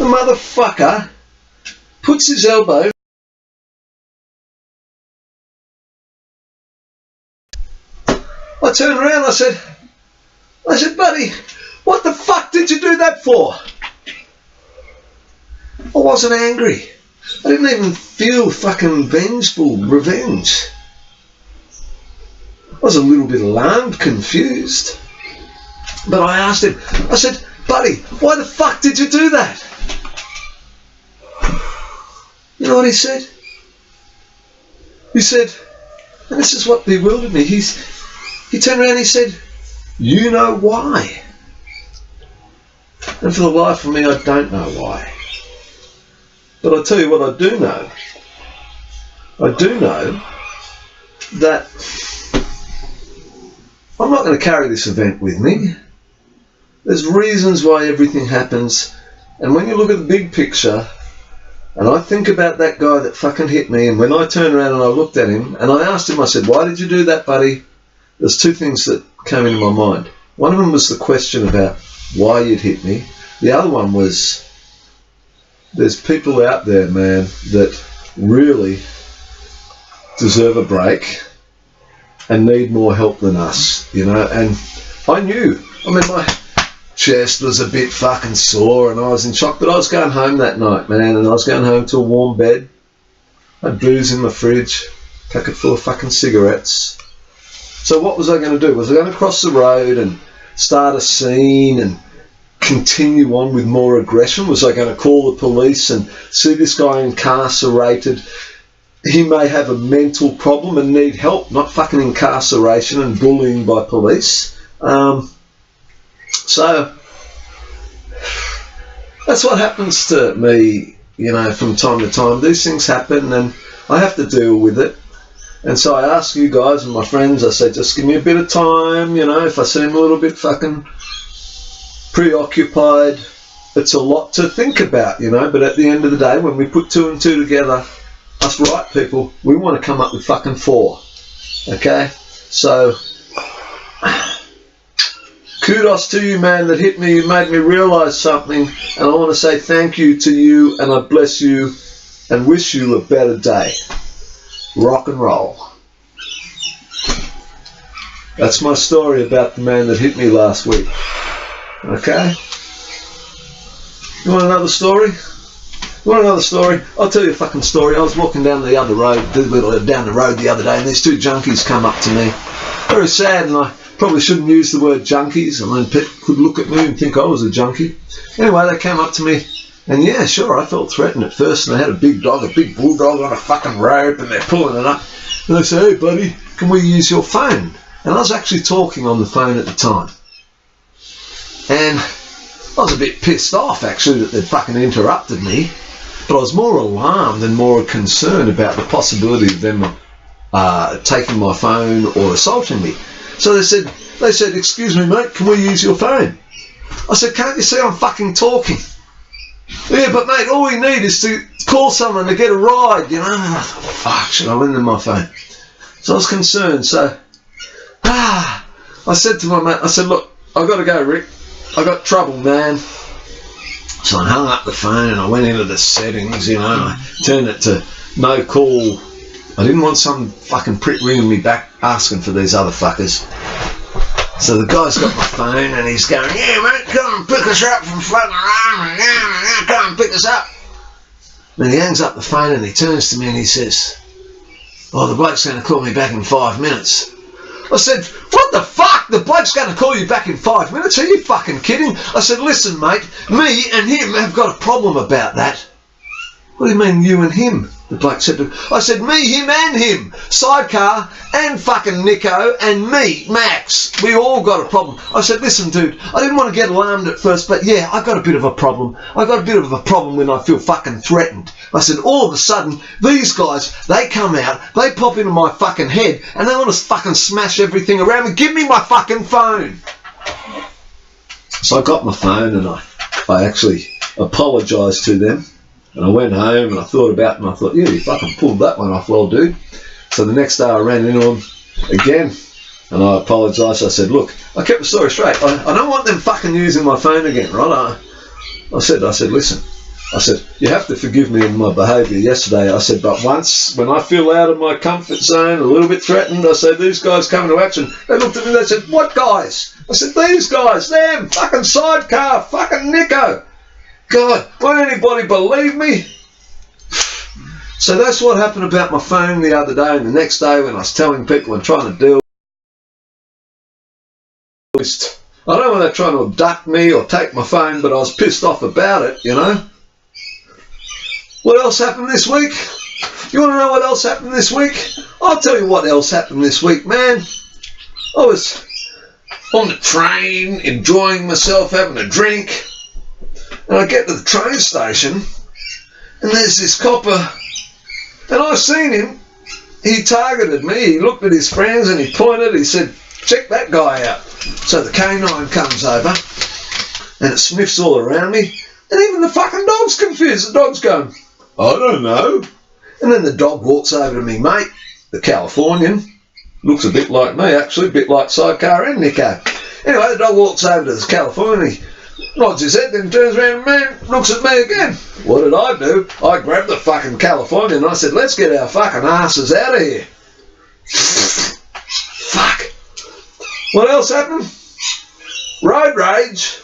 The motherfucker puts his elbow. I turned around, I said, buddy, what the fuck did you do that for? I wasn't angry. I didn't even feel fucking vengeful revenge. I was a little bit alarmed, confused. But I asked him, I said, buddy, why the fuck did you do that? You know what he said? He said, and this is what bewildered me, he turned around and he said, you know why? And for the life of me, I don't know why. But I'll tell you what I do know. I do know that I'm not going to carry this event with me. There's reasons why everything happens. And when you look at the big picture, and I think about that guy that fucking hit me, and when I turned around and I looked at him, and I asked him, I said, why did you do that, buddy? There's two things that came into my mind. One of them was the question about why you'd hit me. The other one was, there's people out there, man, that really deserve a break and need more help than us, you know. And I knew, I mean, my chest was a bit fucking sore and I was in shock, but I was going home that night, man, and I was going home to a warm bed. I had booze in my fridge, packet full of fucking cigarettes. So what was I going to do? Was I going to cross the road and start a scene and continue on with more aggression? Was I going to call the police and see this guy incarcerated? He may have a mental problem and need help, not fucking incarceration and bullying by police. So that's what happens to me, you know, from time to time. These things happen and I have to deal with it. And so I ask you guys and my friends, I say, just give me a bit of time, you know, if I seem a little bit fucking preoccupied, it's a lot to think about, you know, but at the end of the day, when we put two and two together, us right people, we want to come up with fucking four, okay? So, kudos to you, man, that hit me. You made me realise something, and I want to say thank you to you, and I bless you, and wish you a better day. Rock and roll. That's my story about the man that hit me last week. Okay? You want another story? You want another story? I'll tell you a fucking story. I was walking down the other road, down the road the other day, and these two junkies come up to me. Very sad, and I probably shouldn't use the word junkies. I mean, people could look at me and think I was a junkie. Anyway, they came up to me, and yeah, sure, I felt threatened at first, and they had a big dog, a big bulldog on a fucking rope, and they're pulling it up. And they say, hey, buddy, can we use your phone? And I was actually talking on the phone at the time. And I was a bit pissed off, actually, that they'd fucking interrupted me. But I was more alarmed and more concerned about the possibility of them taking my phone or assaulting me. So they said, excuse me, mate, can we use your phone? I said, can't you see I'm fucking talking? Yeah, but mate, all we need is to call someone to get a ride, you know. And I thought, fuck, should I lend them my phone? So I was concerned. So, I said to my mate, I said, look, I've got to go, Rick. I got trouble, man. So I hung up the phone and I went into the settings, you know, and I turned it to no call. I didn't want some fucking prick ringing me back asking for these other fuckers. So the guy's got my phone and he's going, yeah, mate, come and pick us up from fucking around, yeah, come and pick us up. Then he hangs up the phone and he turns to me and he says, oh, the bloke's going to call me back in 5 minutes. I said, what the fuck? The bloke's going to call you back in 5 minutes? Are you fucking kidding? I said, listen, mate, me and him have got a problem about that. What do you mean, you and him? The bloke said to me. I said, me, him and him. Sidecar and fucking Nico and me, Max. We all got a problem. I said, listen, dude, I didn't want to get alarmed at first, but yeah, I got a bit of a problem. I got a bit of a problem when I feel fucking threatened. I said, all of a sudden, these guys, they come out, they pop into my fucking head, and they want to fucking smash everything around me. Give me my fucking phone. So I got my phone and I actually apologised to them. And I went home and I thought about it and I thought, yeah, you fucking pulled that one off well, dude. So the next day I ran into him again and I apologised. I said, look, I kept the story straight. I don't want them fucking using my phone again, right? I said, listen, I said, you have to forgive me in my behaviour yesterday. I said, but once, when I feel out of my comfort zone, a little bit threatened, I said, these guys coming to action. They looked at me, they said, what guys? I said, these guys, them, fucking sidecar, fucking Nico. God, won't anybody believe me? So that's what happened about my phone the other day, and the next day when I was telling people and trying to deal with, I don't know whether they're trying to abduct me or take my phone, but I was pissed off about it, you know. What else happened this week? You want to know what else happened this week? I'll tell you what else happened this week, man. I was on the train, enjoying myself, having a drink, and I get to the train station, and there's this copper, and I seen him. He targeted me, he looked at his friends and he pointed, he said, check that guy out. So the canine comes over, and it sniffs all around me, and even the fucking dog's confused. The dog's going, I don't know. And then the dog walks over to me, mate, the Californian. Looks a bit like me, actually, a bit like Sidecar and Nico. Anyway, the dog walks over to this Californian, he nods his head, then turns around and man, looks at me again. What did I do? I grabbed the fucking Californian and I said, let's get our fucking asses out of here. Fuck. What else happened? Road rage.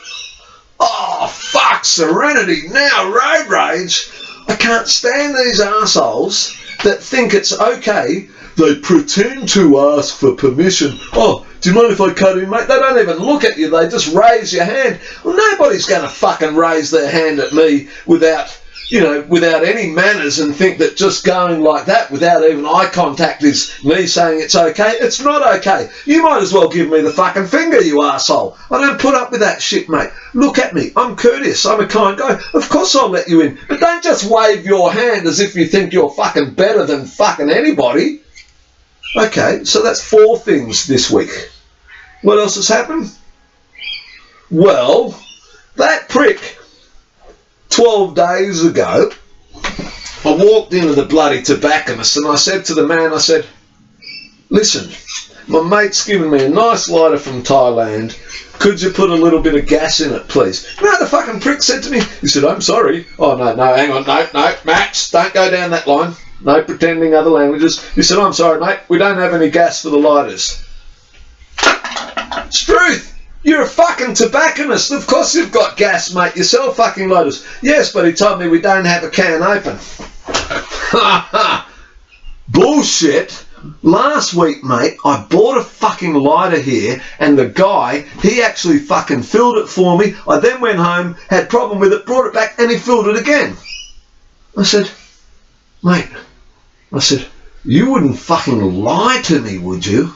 Oh, fuck, serenity now, road rage. I can't stand these assholes that think it's okay. They pretend to ask for permission. Oh, do you mind if I cut in, mate? They don't even look at you. They just raise your hand. Well, nobody's going to fucking raise their hand at me without, you know, without any manners and think that just going like that without even eye contact is me saying it's okay. It's not okay. You might as well give me the fucking finger, you arsehole. I don't put up with that shit, mate. Look at me. I'm courteous. I'm a kind guy. Of course I'll let you in. But don't just wave your hand as if you think you're fucking better than fucking anybody. Okay, so that's 4 things this week. What else has happened? Well, that prick 12 days ago, I walked into the bloody tobacconist and I said to the man, I said, listen, my mate's given me a nice lighter from Thailand. Could you put a little bit of gas in it, please? No, the fucking prick said to me, he said, I'm sorry. Oh, no, hang on, no, Max, don't go down that line. No pretending other languages. He said, I'm sorry, mate, we don't have any gas for the lighters. It's truth. You're a fucking tobacconist. Of course you've got gas, mate. You sell fucking lighters. Yes, but he told me we don't have a can open. Bullshit. Last week, mate, I bought a fucking lighter here, and the guy, he actually fucking filled it for me. I then went home, had problem with it, brought it back, and he filled it again. I said, mate, I said, you wouldn't fucking lie to me, would you?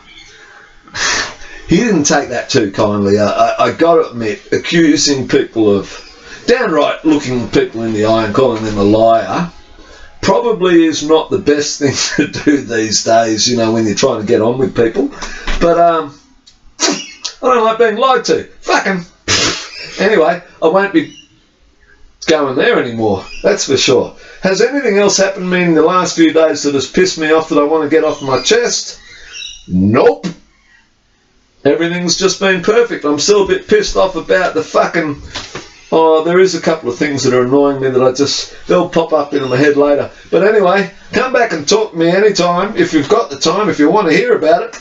He didn't take that too kindly. I got to admit, accusing people of downright looking people in the eye and calling them a liar probably is not the best thing to do these days, you know, when you're trying to get on with people. But I don't like being lied to. Fucking. Anyway, I won't be going there anymore, that's for sure. Has anything else happened to me in the last few days that has pissed me off that I want to get off my chest? Nope. Everything's just been perfect. I'm still a bit pissed off about the fucking... Oh, there is a couple of things that are annoying me that they'll pop up into my head later. But anyway, come back and talk to me anytime if you've got the time, if you want to hear about it.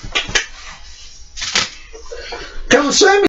Come and see me.